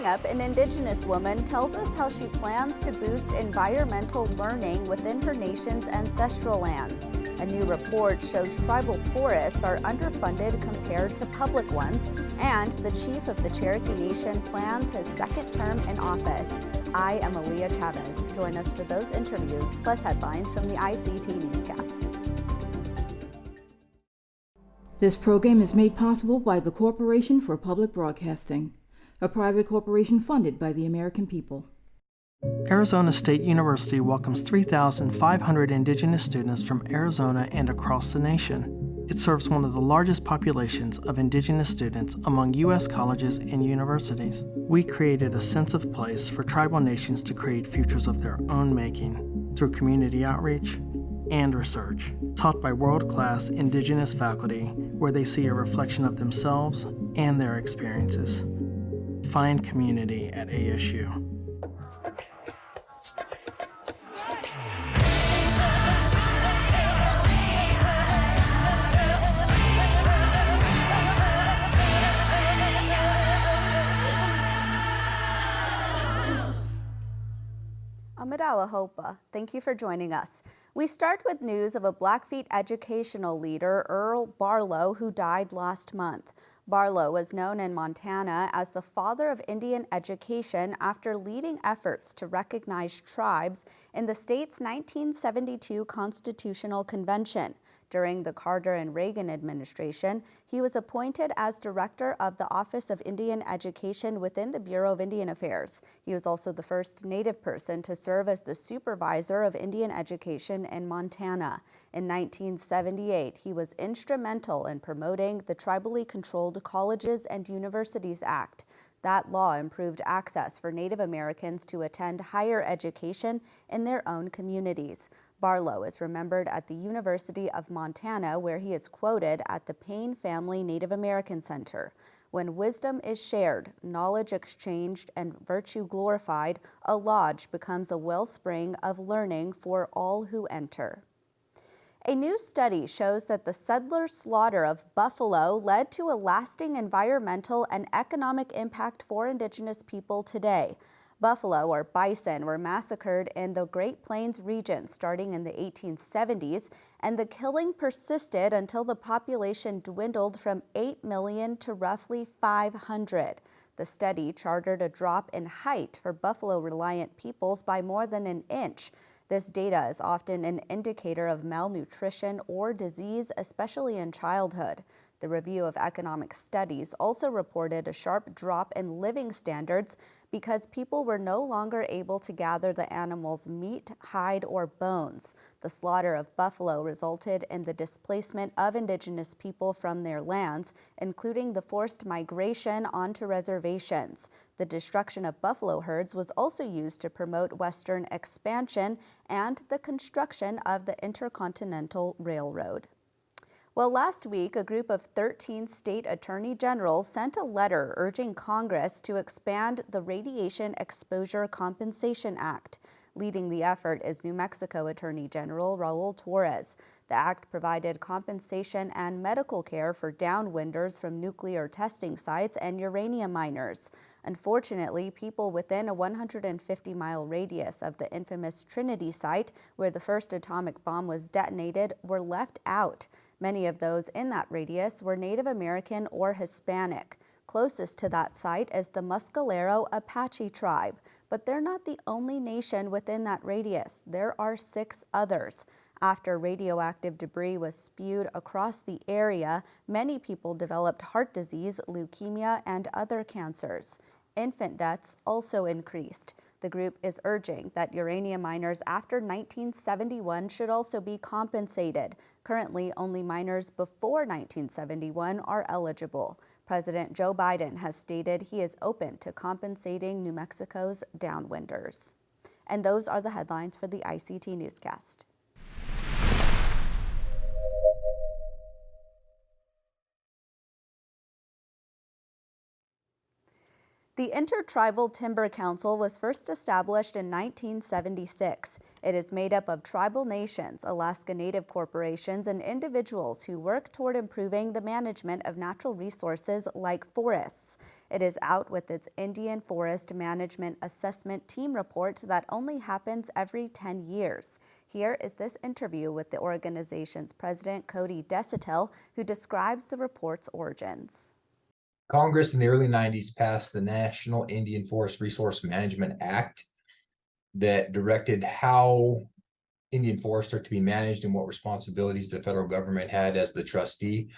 up, an Indigenous woman tells us how she plans to boost environmental learning within her nation's ancestral lands. A new report shows tribal forests are underfunded compared to public ones, and the chief of the Cherokee Nation plans his second term in office. I am Aaliyah Chavez. Join us for those interviews, plus headlines from the ICT Newscast. This program is made possible by the Corporation for Public Broadcasting, a private corporation funded by the American people. Arizona State University welcomes 3,500 Indigenous students from Arizona and across the nation. It serves one of the largest populations of Indigenous students among U.S. colleges and universities. We created a sense of place for tribal nations to create futures of their own making through community outreach and research, taught by world-class Indigenous faculty where they see a reflection of themselves and their experiences. Find community at ASU. Amadawa Hopa, thank you for joining us. We start with news of a Blackfeet educational leader, Earl Barlow, who died last month. Barlow was known in Montana as the father of Indian education after leading efforts to recognize tribes in the state's 1972 Constitutional Convention. During the Carter and Reagan administration, he was appointed as director of the Office of Indian Education within the Bureau of Indian Affairs. He was also the first Native person to serve as the supervisor of Indian education in Montana. In 1978, he was instrumental in promoting the Tribally Controlled Colleges and Universities Act. That law improved access for Native Americans to attend higher education in their own communities. Barlow is remembered at the University of Montana, where he is quoted at the Payne Family Native American Center. When wisdom is shared, knowledge exchanged, and virtue glorified, a lodge becomes a wellspring of learning for all who enter. A new study shows that the settler slaughter of buffalo led to a lasting environmental and economic impact for Indigenous people today. Buffalo, or bison, were massacred in the Great Plains region starting in the 1870s, and the killing persisted until the population dwindled from 8 million to roughly 500. The study charted a drop in height for buffalo-reliant peoples by more than an inch. This data is often an indicator of malnutrition or disease, especially in childhood. The Review of Economic Studies also reported a sharp drop in living standards because people were no longer able to gather the animal's meat, hide, or bones. The slaughter of buffalo resulted in the displacement of Indigenous people from their lands, including the forced migration onto reservations. The destruction of buffalo herds was also used to promote Western expansion and the construction of the Intercontinental Railroad. Well, last week, a group of 13 state attorney generals sent a letter urging Congress to expand the Radiation Exposure Compensation Act. Leading the effort is New Mexico Attorney General Raul Torres. The act provided compensation and medical care for downwinders from nuclear testing sites and uranium miners. Unfortunately, people within a 150-mile radius of the infamous Trinity site, where the first atomic bomb was detonated, were left out. Many of those in that radius were Native American or Hispanic. Closest to that site is the Mescalero Apache tribe, but they're not the only nation within that radius. There are 6 others. After radioactive debris was spewed across the area, many people developed heart disease, leukemia, and other cancers. Infant deaths also increased. The group is urging that uranium miners after 1971 should also be compensated. Currently, only miners before 1971 are eligible. President Joe Biden has stated he is open to compensating New Mexico's downwinders. And those are the headlines for the ICT Newscast. The Intertribal Timber Council was first established in 1976. It is made up of tribal nations, Alaska Native corporations, and individuals who work toward improving the management of natural resources like forests. It is out with its Indian Forest Management Assessment Team report that only happens every 10 years. Here is this interview with the organization's president, Cody Desautel, who describes the report's origins. Congress in the early 90s passed the National Indian Forest Resource Management Act that directed how Indian forests are to be managed and what responsibilities the federal government had as the trustee.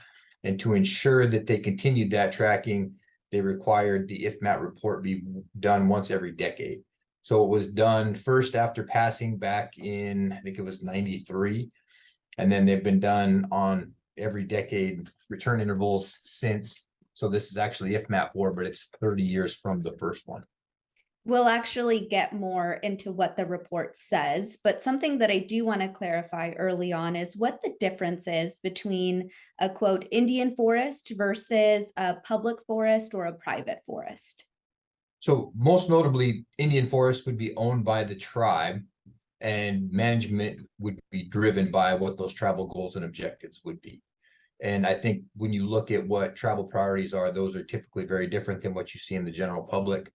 And to ensure that they continued that tracking, they required the IFMAT report be done once every decade. So it was done first after passing back in, I think it was 93. And then they've been done on every decade return intervals since. So this is actually IFMAT 4, but it's 30 years from the first one. We'll actually get more into what the report says, but something that I do want to clarify early on is what the difference is between a quote Indian forest versus a public forest or a private forest. So most notably, Indian forest would be owned by the tribe, and management would be driven by what those tribal goals and objectives would be. And I think when you look at what tribal priorities are, those are typically very different than what you see in the general public.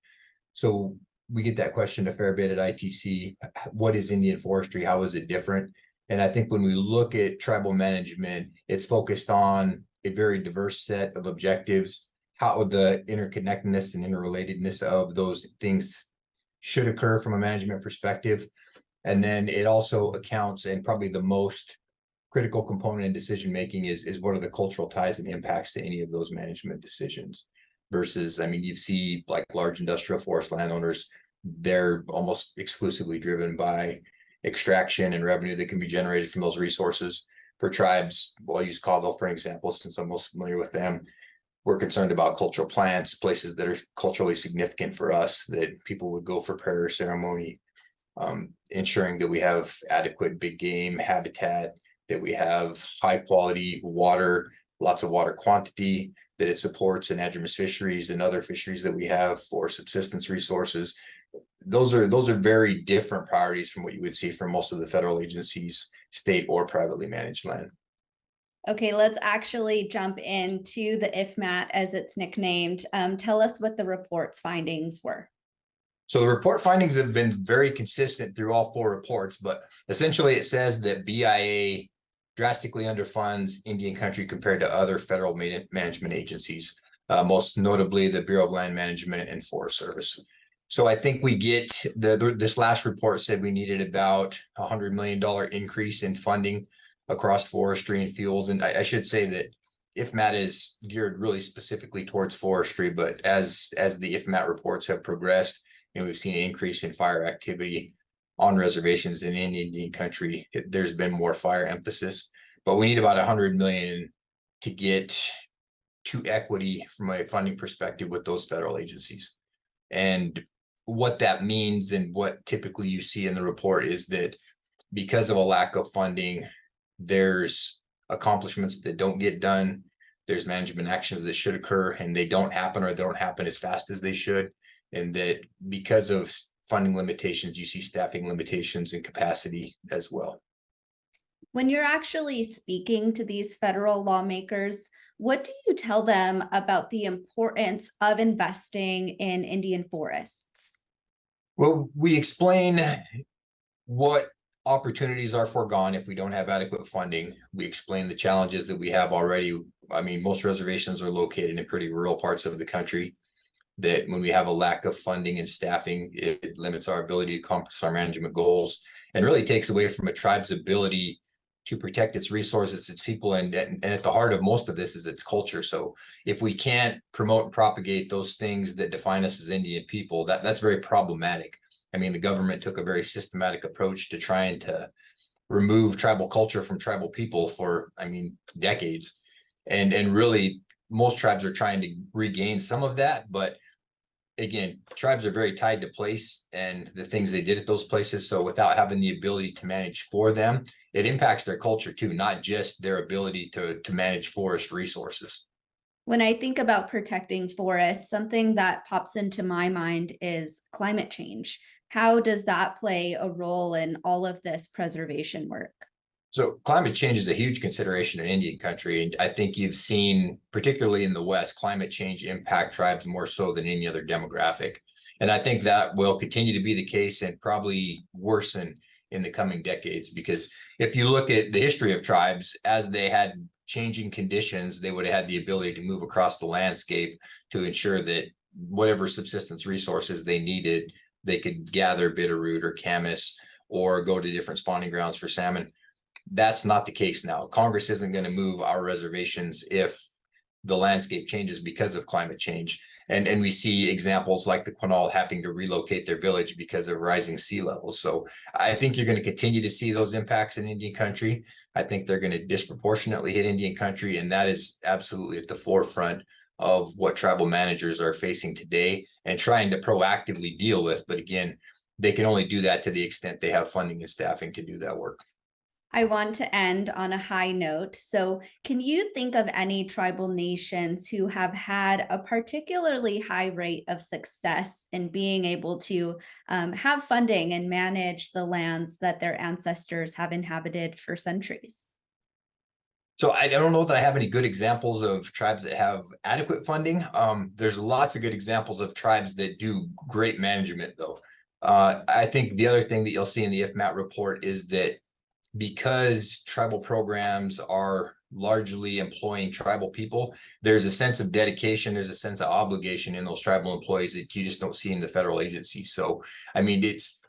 So we get that question a fair bit at ITC. What is Indian forestry? How is it different? And I think when we look at tribal management, it's focused on a very diverse set of objectives, how the interconnectedness and interrelatedness of those things should occur from a management perspective. And then it also accounts, and probably the most critical component in decision making is what are the cultural ties and impacts to any of those management decisions versus, I mean, you see like large industrial forest landowners, they're almost exclusively driven by extraction and revenue that can be generated from those resources. For tribes, well, I'll use Colville for an example, since I'm most familiar with them. We're concerned about cultural plants, places that are culturally significant for us, that people would go for prayer ceremony, ensuring that we have adequate big game habitat, that we have high quality water, lots of water quantity, that it supports anadromous fisheries and other fisheries that we have for subsistence resources. Those are very different priorities from what you would see from most of the federal agencies, state or privately managed land. Okay, let's actually jump into the IFMAT as it's nicknamed. Tell us what the report's findings were. So the report findings have been very consistent through all 4 reports, but essentially it says that BIA drastically underfunds Indian country compared to other federal management agencies, most notably the Bureau of Land Management and Forest Service. So I think we get this last report said we needed about $100 million increase in funding across forestry and fuels. And I should say that IFMAT is geared really specifically towards forestry, but as the IFMAT reports have progressed, and we've seen an increase in fire activity on reservations in Indian country, there's been more fire emphasis, but we need about 100 million to get to equity from a funding perspective with those federal agencies. And what that means and what typically you see in the report is that because of a lack of funding, there's accomplishments that don't get done. There's management actions that should occur and they don't happen, or they don't happen as fast as they should. And that because of funding limitations, you see staffing limitations and capacity as well. When you're actually speaking to these federal lawmakers, what do you tell them about the importance of investing in Indian forests? Well, we explain what opportunities are foregone if we don't have adequate funding. We explain the challenges that we have already. I mean, most reservations are located in pretty rural parts of the country, that when we have a lack of funding and staffing, it limits our ability to accomplish our management goals and really takes away from a tribe's ability to protect its resources, its people, and at the heart of most of this is its culture. So if we can't promote and propagate those things that define us as Indian people, that's very problematic. I mean, the government took a very systematic approach to trying to remove tribal culture from tribal people for, I mean, decades. And really, most tribes are trying to regain some of that, but again, tribes are very tied to place and the things they did at those places. So without having the ability to manage for them, it impacts their culture too, not just their ability to manage forest resources. When I think about protecting forests, something that pops into my mind is climate change. How does that play a role in all of this preservation work? So climate change is a huge consideration in Indian country. And I think you've seen, particularly in the West, climate change impact tribes more so than any other demographic. And I think that will continue to be the case and probably worsen in the coming decades, because if you look at the history of tribes, as they had changing conditions, they would have had the ability to move across the landscape to ensure that whatever subsistence resources they needed, they could gather bitterroot or camas or go to different spawning grounds for salmon. That's not the case now. Congress isn't going to move our reservations if the landscape changes because of climate change. And we see examples like the Quinault having to relocate their village because of rising sea levels. So I think you're going to continue to see those impacts in Indian country. I think they're going to disproportionately hit Indian country, and that is absolutely at the forefront of what tribal managers are facing today and trying to proactively deal with. But again, they can only do that to the extent they have funding and staffing to do that work. I want to end on a high note. So, can you think of any tribal nations who have had a particularly high rate of success in being able to have funding and manage the lands that their ancestors have inhabited for centuries? So I don't know that I have any good examples of tribes that have adequate funding. There's lots of good examples of tribes that do great management, though. I think the other thing that you'll see in the IFMAT report is that because tribal programs are largely employing tribal people, there's a sense of dedication, there's a sense of obligation in those tribal employees that you just don't see in the federal agencies. So, I mean, it's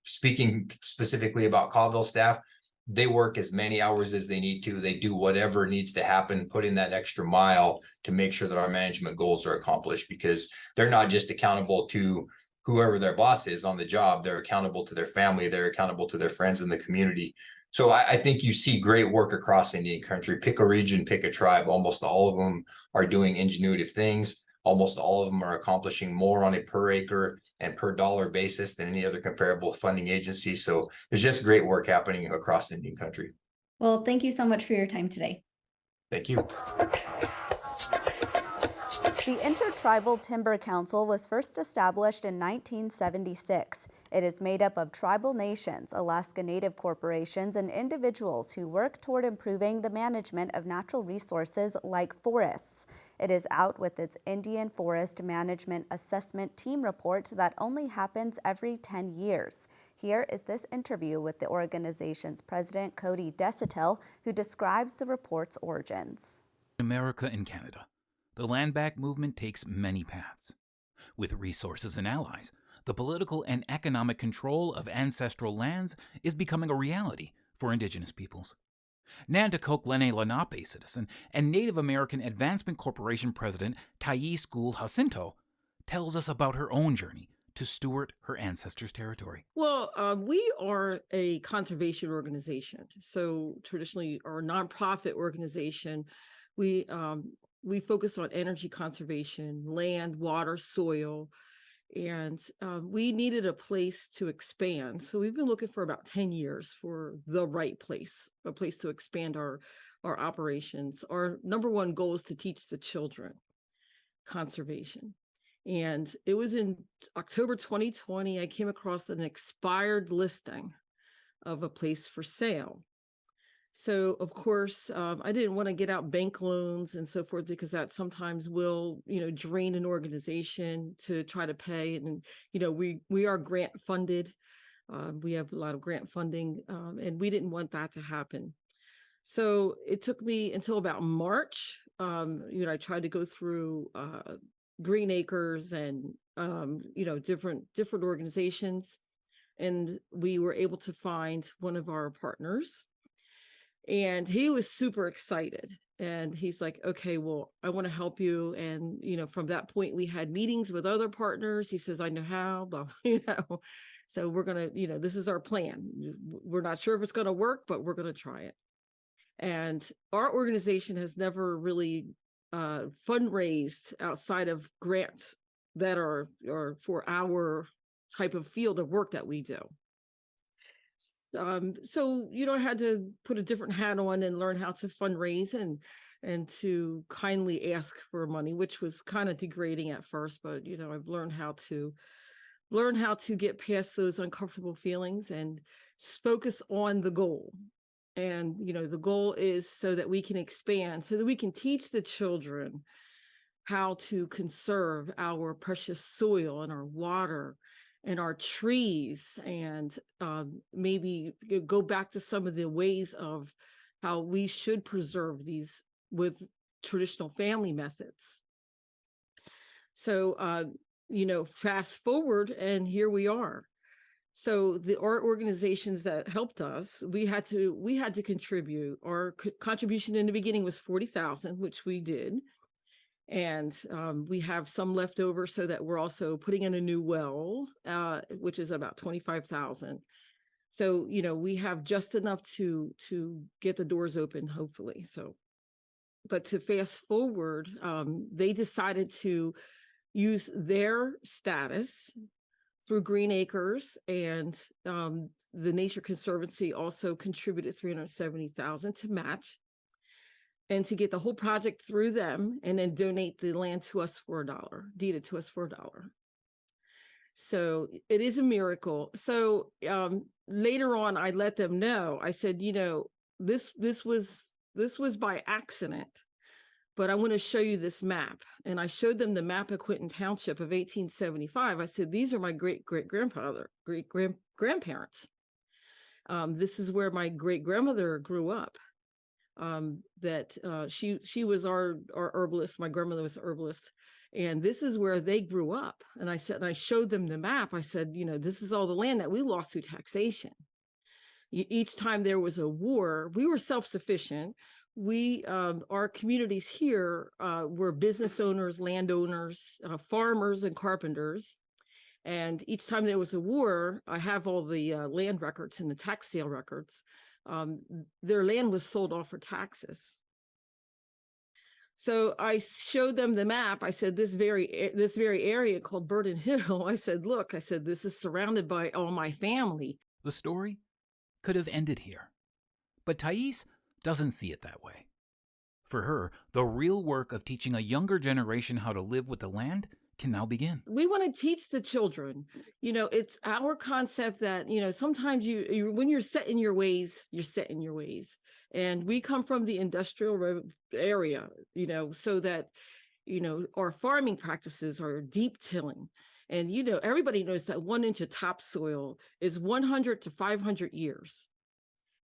speaking specifically about Colville staff, they work as many hours as they need to. They do whatever needs to happen, put in that extra mile to make sure that our management goals are accomplished, because they're not just accountable to whoever their boss is on the job, they're accountable to their family, they're accountable to their friends in the community. So I think you see great work across Indian country. Pick a region, pick a tribe. Almost all of them are doing ingenuitive things. Almost all of them are accomplishing more on a per acre and per dollar basis than any other comparable funding agency. So there's just great work happening across Indian country. Well, thank you so much for your time today. Thank you. The Intertribal Timber Council was first established in 1976. It is made up of tribal nations, Alaska Native corporations, and individuals who work toward improving the management of natural resources like forests. It is out with its Indian Forest Management Assessment Team report that only happens every 10 years. Here is this interview with the organization's president, Cody Desautel, who describes the report's origins. America and Canada. The land back movement takes many paths. With resources and allies, the political and economic control of ancestral lands is becoming a reality for Indigenous peoples. Nanticoke Lenni Lenape citizen and Native American Advancement Corporation president Tyrese Gould Jacinto tells us about her own journey to steward her ancestors' territory. Well, we are a conservation organization. So traditionally, our nonprofit organization, we focus on energy conservation, land, water, soil, and we needed a place to expand. So we've been looking for about 10 years for the right place, a place to expand our operations. Our number one goal is to teach the children conservation. And it was in October 2020, I came across an expired listing of a place for sale. So, of course, I didn't want to get out bank loans and so forth, because that sometimes will, drain an organization to try to pay. And, we are grant funded. We have a lot of grant funding, and we didn't want that to happen. So it took me until about March. I tried to go through Green Acres and, different organizations. And we were able to find one of our partners. And he was super excited. And he's like, okay, well, I want to help you. And, from that point, we had meetings with other partners. He says, I know how, but, so we're going to, this is our plan. We're not sure if it's going to work, but we're going to try it. And our organization has never really fundraised outside of grants that are for our type of field of work that we do. So, I had to put a different hat on and learn how to fundraise. And and to kindly ask for money, which was kind of degrading at first, but I've learned how to get past those uncomfortable feelings and focus on the goal. And the goal is so that we can expand, so that we can teach the children how to conserve our precious soil and our water and our trees, and maybe go back to some of the ways of how we should preserve these with traditional family methods. So, fast forward, and here we are. So our organizations that helped us, we had to contribute. Our contribution in the beginning was $40,000, which we did. And we have some left over, so that we're also putting in a new well, which is about $25,000. So, we have just enough to get the doors open, hopefully. So, but to fast forward, they decided to use their status through Green Acres, and the Nature Conservancy also contributed $370,000 to match, and to get the whole project through them, and then donate the land to us for $1, deed it to us for $1. So it is a miracle. So later on, I let them know. I said, this was by accident, but I want to show you this map. And I showed them the map of Quinton Township of 1875. I said, these are my great-grandparents. This is where my great-grandmother grew up. She was our herbalist. My grandmother was an herbalist, and this is where they grew up. And I showed them the map. I said, this is all the land that we lost through taxation. Each time there was a war, we were self-sufficient. Our communities here were business owners, landowners, farmers, and carpenters. And each time there was a war, I have all the land records and the tax sale records. Their land was sold off for taxes. So I showed them the map. I said, this very area called Burden Hill, I said, look, this is surrounded by all my family. The story could have ended here, but Tyrese doesn't see it that way. For her, the real work of teaching a younger generation how to live with the land can now begin. We want to teach the children. It's our concept that, sometimes when you're set in your ways, you're set in your ways. And we come from the industrial area, so that, our farming practices are deep tilling. And, everybody knows that 1 inch of topsoil is 100 to 500 years.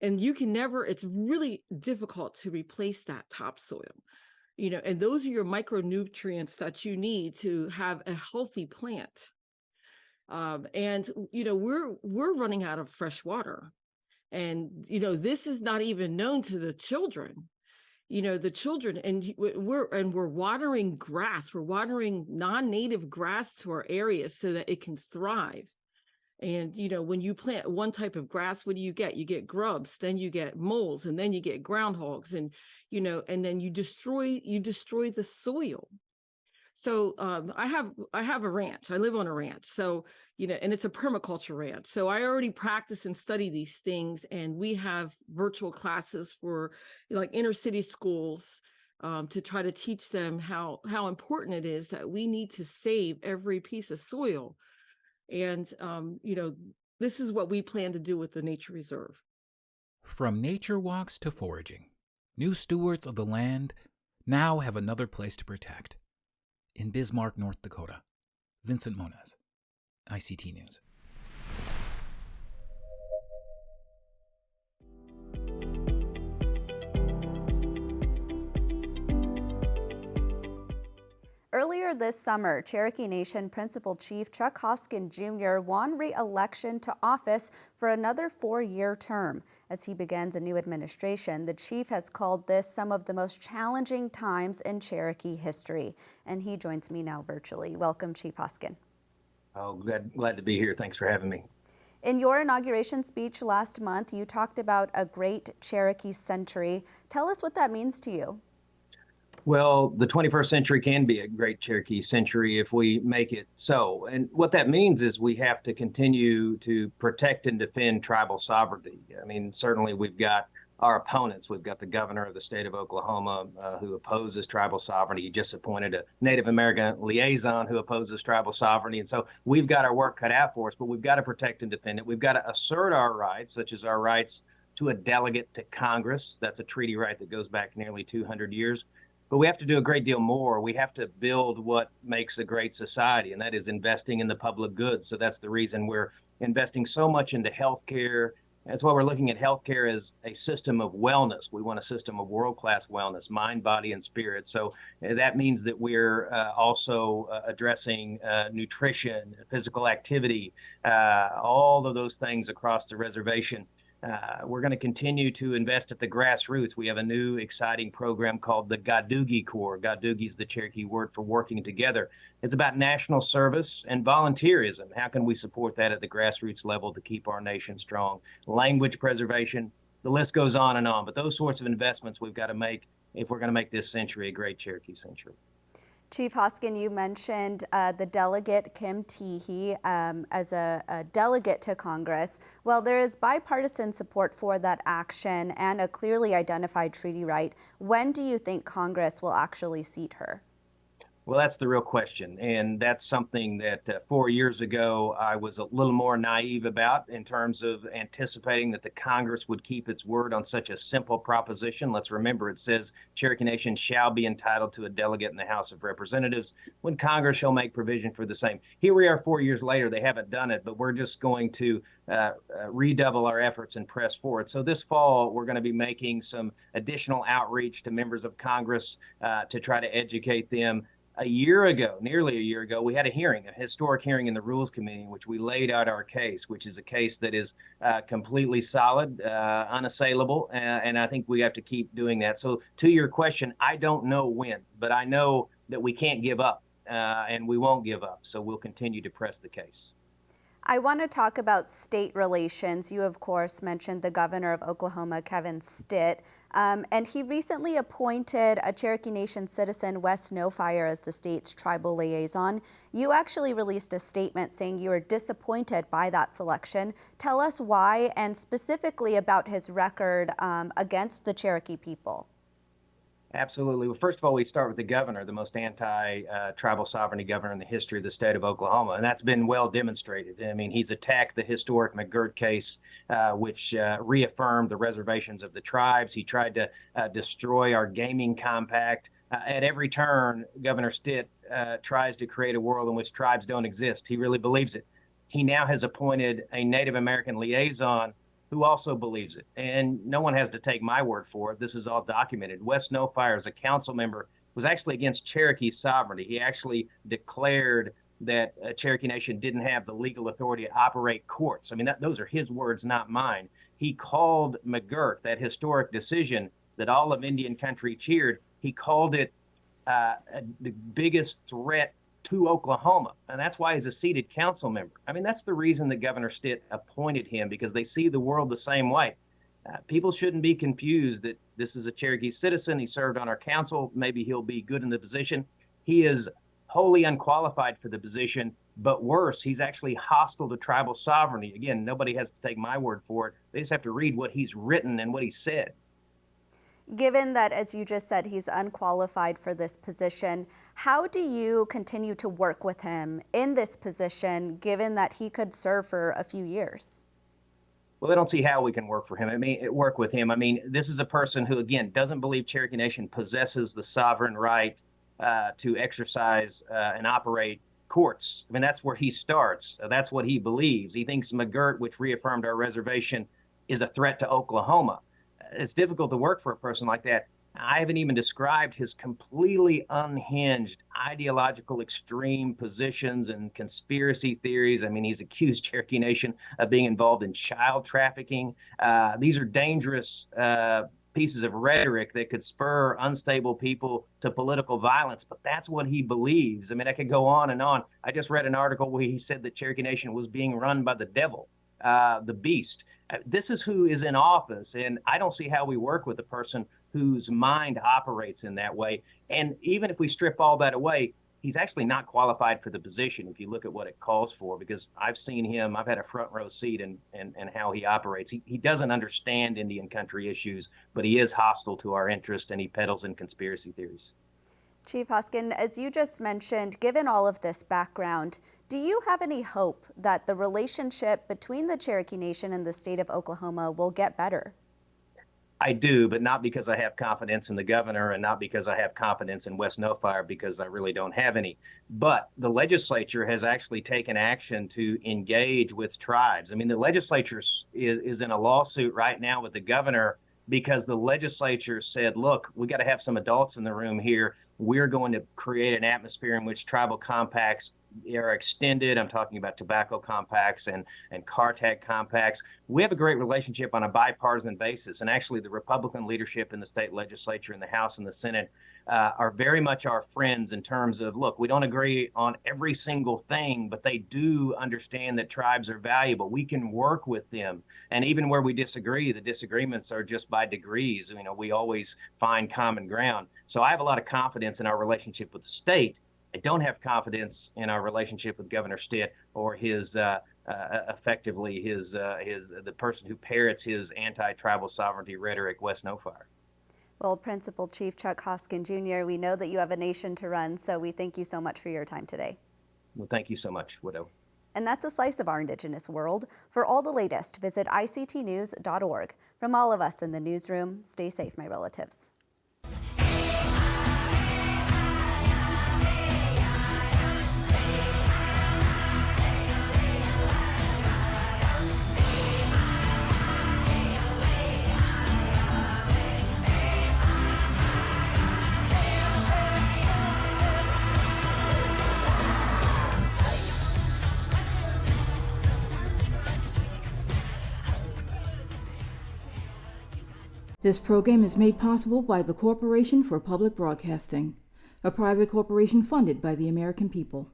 And it's really difficult to replace that topsoil. And those are your micronutrients that you need to have a healthy plant. And we're running out of fresh water. And, this is not even known to the children. The children, and we're watering grass. We're watering non-native grass to our areas so that it can thrive. And, when you plant one type of grass, what do you get? You get grubs, then you get moles, and then you get groundhogs, and, and then you destroy the soil. So I have a ranch. I live on a ranch. So, and it's a permaculture ranch. So I already practice and study these things. And we have virtual classes for like inner city schools to try to teach them how important it is that we need to save every piece of soil. And, this is what we plan to do with the nature reserve. From nature walks to foraging, new stewards of the land now have another place to protect. In Bismarck, North Dakota, Vincent Moniz, ICT News. Earlier this summer, Cherokee Nation Principal Chief Chuck Hoskin Jr. won re-election to office for another 4-year term. As he begins a new administration, the chief has called this some of the most challenging times in Cherokee history. And he joins me now virtually. Welcome, Chief Hoskin. Oh, glad to be here. Thanks for having me. In your inauguration speech last month, you talked about a great Cherokee century. Tell us what that means to you. Well, the 21st century can be a great Cherokee century if we make it so. And what that means is we have to continue to protect and defend tribal sovereignty. I mean, certainly we've got our opponents. We've got the governor of the state of Oklahoma who opposes tribal sovereignty. He just appointed a Native American liaison who opposes tribal sovereignty. And so we've got our work cut out for us, but we've got to protect and defend it. We've got to assert our rights, such as our rights to a delegate to Congress. That's a treaty right that goes back nearly 200 years. But we have to do a great deal more. We have to build what makes a great society, and that is investing in the public good. So that's the reason we're investing so much into healthcare. That's why we're looking at healthcare as a system of wellness. We want a system of world-class wellness, mind, body, and spirit. So that means that we're also addressing nutrition, physical activity, all of those things across the reservation. We're going to continue to invest at the grassroots. We have a new exciting program called the Gadugi Corps. Gadugi is the Cherokee word for working together. It's about national service and volunteerism. How can we support that at the grassroots level to keep our nation strong? Language preservation, the list goes on and on. But those sorts of investments we've got to make if we're going to make this century a great Cherokee century. Chief Hoskin, you mentioned the delegate Kim Teehee as a delegate to Congress. Well, there is bipartisan support for that action and a clearly identified treaty right. When do you think Congress will actually seat her? Well, that's the real question. And that's something that 4 years ago, I was a little more naive about in terms of anticipating that the Congress would keep its word on such a simple proposition. Let's remember, it says Cherokee Nation shall be entitled to a delegate in the House of Representatives when Congress shall make provision for the same. Here we are 4 years later, they haven't done it, but we're just going to redouble our efforts and press forward. So this fall, we're going to be making some additional outreach to members of Congress to try to educate them. A year ago, nearly a year ago, we had a historic hearing in the Rules Committee in which we laid out our case, which is a case that is completely solid, unassailable, and I think we have to keep doing that. So to your question, I don't know when, but I know that we can't give up, and we won't give up. So we'll continue to press the case. I want to talk about state relations. You, of course, mentioned the governor of Oklahoma, Kevin Stitt, and he recently appointed a Cherokee Nation citizen, Wes Snowfire, as the state's tribal liaison. You actually released a statement saying you were disappointed by that selection. Tell us why, and specifically about his record against the Cherokee people. Absolutely. Well, first of all, we start with the governor, the most anti-tribal sovereignty governor in the history of the state of Oklahoma, and that's been well demonstrated. I mean, he's attacked the historic McGirt case, which reaffirmed the reservations of the tribes. He tried to destroy our gaming compact. At every turn, Governor Stitt tries to create a world in which tribes don't exist. He really believes it. He now has appointed a Native American liaison who also believes it. And no one has to take my word for it. This is all documented. Wes Snowfire, as a council member, was actually against Cherokee sovereignty. He actually declared that Cherokee Nation didn't have the legal authority to operate courts. I mean, those are his words, not mine. He called McGirt, that historic decision that all of Indian country cheered, he called it the biggest threat to Oklahoma. And that's why he's a seated council member. I mean, that's the reason that Governor Stitt appointed him, because they see the world the same way. People shouldn't be confused that this is a Cherokee citizen. He served on our council. Maybe he'll be good in the position. He is wholly unqualified for the position, but worse, he's actually hostile to tribal sovereignty. Again, nobody has to take my word for it. They just have to read what he's written and what he said. Given that, as you just said, he's unqualified for this position, how do you continue to work with him in this position, given that he could serve for a few years? Well, I don't see how we can work with him. I mean, this is a person who, again, doesn't believe Cherokee Nation possesses the sovereign right to exercise and operate courts. I mean, that's where he starts. That's what he believes. He thinks McGirt, which reaffirmed our reservation, is a threat to Oklahoma. It's difficult to work for a person like that. I haven't even described his completely unhinged ideological extreme positions and conspiracy theories. I mean, he's accused Cherokee Nation of being involved in child trafficking. These are dangerous pieces of rhetoric that could spur unstable people to political violence, but that's what he believes. I mean, I could go on and on. I just read an article where he said that Cherokee Nation was being run by the devil, the beast. This is who is in office, and I don't see how we work with a person whose mind operates in that way. And even if we strip all that away, he's actually not qualified for the position if you look at what it calls for, because I've seen him, I've had a front row seat in how he operates. He doesn't understand Indian country issues, but he is hostile to our interest, and he peddles in conspiracy theories. Chief Hoskin, as you just mentioned, given all of this background, do you have any hope that the relationship between the Cherokee Nation and the state of Oklahoma will get better? I do, but not because I have confidence in the governor and not because I have confidence in West No Fire, because I really don't have any. But the legislature has actually taken action to engage with tribes. I mean, the legislature is in a lawsuit right now with the governor because the legislature said, look, we got to have some adults in the room here. We're going to create an atmosphere in which tribal compacts are extended. I'm talking about tobacco compacts and CARTAC compacts. We have a great relationship on a bipartisan basis. And actually, the Republican leadership in the state legislature, in the House and the Senate, are very much our friends in terms of, look, we don't agree on every single thing, but they do understand that tribes are valuable. We can work with them. And even where we disagree, the disagreements are just by degrees. You know, we always find common ground. So I have a lot of confidence in our relationship with the state. I don't have confidence in our relationship with Governor Stitt or his effectively the person who parrots his anti-tribal sovereignty rhetoric, West No Fire. Well, Principal Chief Chuck Hoskin Jr., we know that you have a nation to run, so we thank you so much for your time today. Well, thank you so much, Widow. And that's a slice of our Indigenous world. For all the latest, visit ictnews.org. From all of us in the newsroom, stay safe, my relatives. This program is made possible by the Corporation for Public Broadcasting, a private corporation funded by the American people.